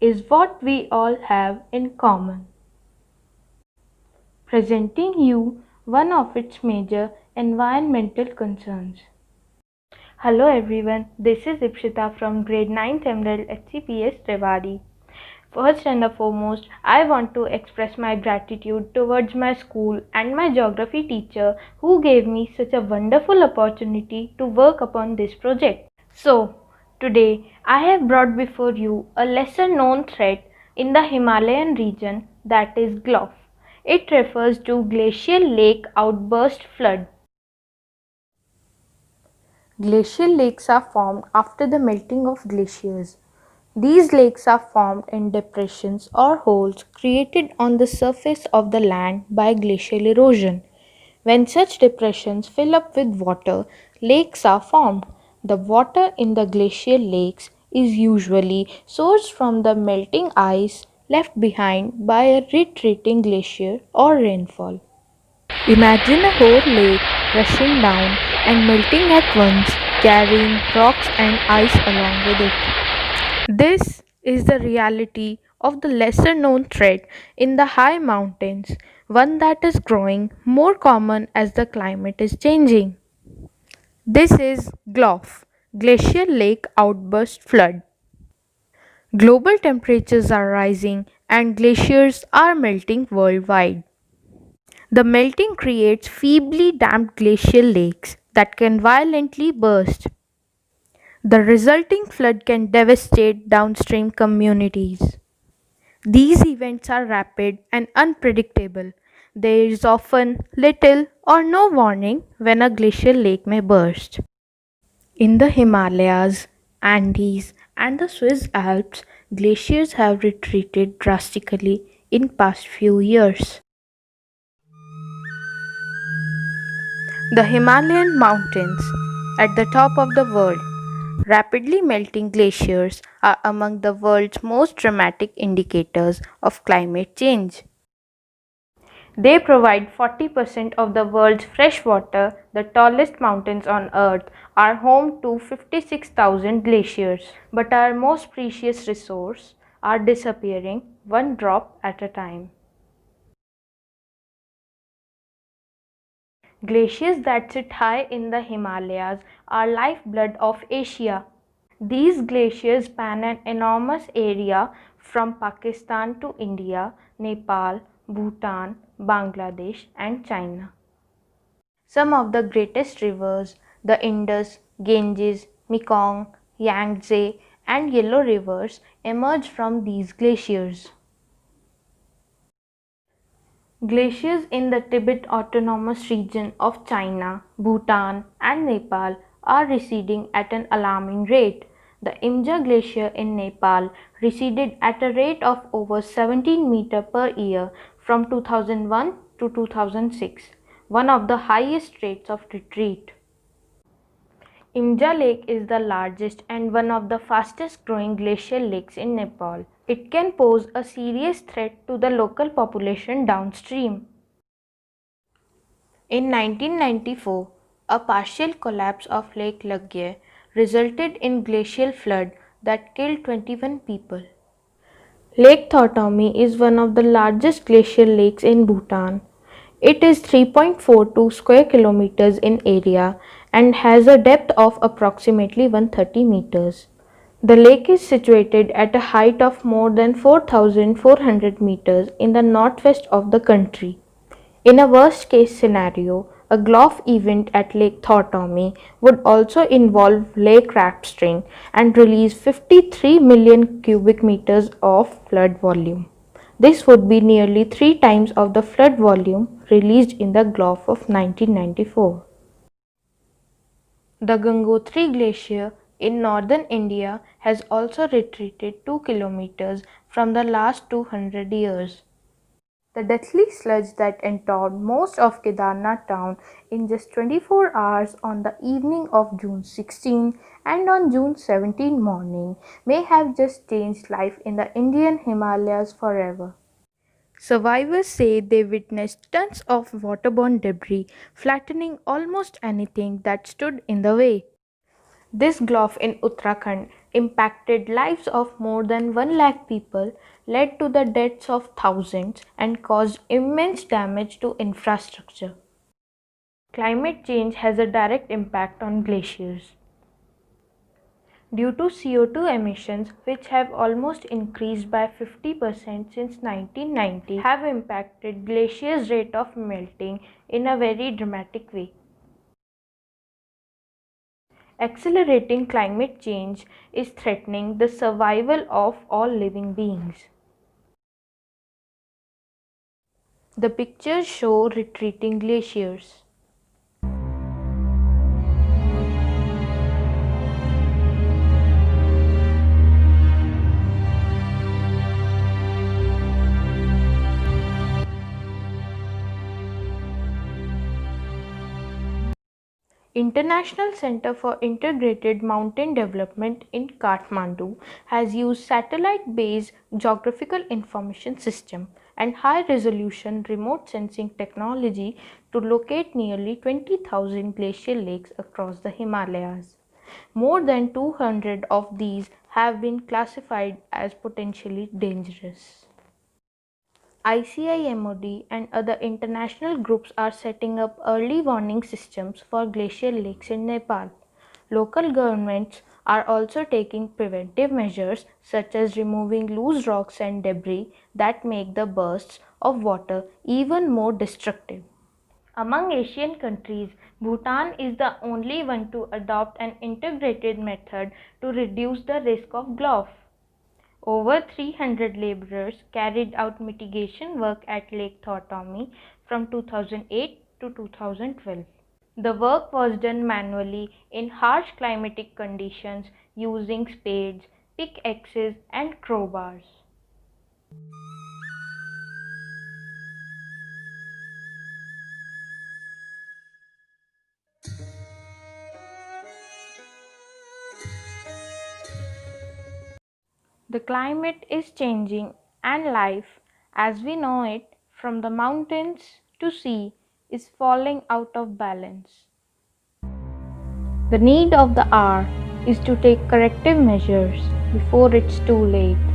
is what we all have in common, presenting you one of its major environmental concerns. Hello everyone, this is Ipshita from grade 9th Emerald HCPS Rewari. First and foremost, I want to express my gratitude towards my school and my geography teacher who gave me such a wonderful opportunity to work upon this project. So, today I have brought before you a lesser known threat in the Himalayan region, that is GLOF. It refers to glacial lake outburst flood. Glacial lakes are formed after the melting of glaciers. These lakes are formed in depressions or holes created on the surface of the land by glacial erosion. When such depressions fill up with water, lakes are formed. The water in the glacial lakes is usually sourced from the melting ice left behind by a retreating glacier or rainfall. Imagine a whole lake rushing down and melting at once, carrying rocks and ice along with it. This is the reality of the lesser known threat in the high mountains, one that is growing more common as the climate is changing. This is GLOF, Glacial Lake Outburst Flood. Global temperatures are rising and glaciers are melting worldwide. The melting creates feebly damped glacial lakes that can violently burst. The resulting flood can devastate downstream communities. These events are rapid and unpredictable. There is often little or no warning when a glacial lake may burst. In the Himalayas, Andes, and the Swiss Alps, glaciers have retreated drastically in past few years. The Himalayan mountains, at the top of the world, rapidly melting glaciers are among the world's most dramatic indicators of climate change. They provide 40% of the world's fresh water. The tallest mountains on Earth are home to 56,000 glaciers, but our most precious resource are disappearing one drop at a time. Glaciers that sit high in the Himalayas are lifeblood of Asia. These glaciers span an enormous area from Pakistan to India, Nepal, Bhutan, Bangladesh, and China. Some of the greatest rivers, the Indus, Ganges, Mekong, Yangtze, and Yellow rivers, emerge from these glaciers. Glaciers in the Tibet Autonomous Region of China, Bhutan, and Nepal are receding at an alarming rate. The Imja Glacier in Nepal receded at a rate of over 17 meters per year from 2001 to 2006, one of the highest rates of retreat. Imja Lake is the largest and one of the fastest growing glacial lakes in Nepal. It can pose a serious threat to the local population downstream. In 1994, a partial collapse of Lake Lagye resulted in glacial flood that killed 21 people. Lake Thotomi is one of the largest glacial lakes in Bhutan. It is 3.42 square kilometers in area and has a depth of approximately 130 meters. The lake is situated at a height of more than 4,400 meters in the northwest of the country. In a worst case scenario, a GLOF event at Lake Thotomi would also involve Lake Rapstring and release 53 million cubic meters of flood volume. This would be nearly 3 times of the flood volume released in the GLOF of 1994. The Gangotri Glacier in northern India has also retreated 2 kilometers from the last 200 years. The deathly sludge that entombed most of Kedarnath town in just 24 hours on the evening of June 16 and on June 17 morning may have just changed life in the Indian Himalayas forever. Survivors say they witnessed tons of waterborne debris flattening almost anything that stood in the way. This GLOF in Uttarakhand impacted lives of more than 1 lakh people, led to the deaths of thousands, and caused immense damage to infrastructure. Climate change has a direct impact on glaciers. Due to CO2 emissions, which have almost increased by 50% since 1990, have impacted glaciers' rate of melting in a very dramatic way. Accelerating climate change is threatening the survival of all living beings. The pictures show retreating glaciers. International Center for Integrated Mountain Development in Kathmandu has used satellite-based geographical information system and high-resolution remote sensing technology to locate nearly 20,000 glacial lakes across the Himalayas. More than 200 of these have been classified as potentially dangerous. ICIMOD and other international groups are setting up early warning systems for glacial lakes in Nepal. Local governments are also taking preventive measures such as removing loose rocks and debris that make the bursts of water even more destructive. Among Asian countries, Bhutan is the only one to adopt an integrated method to reduce the risk of GLOF. Over 300 laborers carried out mitigation work at Lake Thortomi from 2008 to 2012. The work was done manually in harsh climatic conditions using spades, pickaxes, and crowbars. The climate is changing, and life, as we know it, from the mountains to sea, is falling out of balance. The need of the hour is to take corrective measures before it's too late.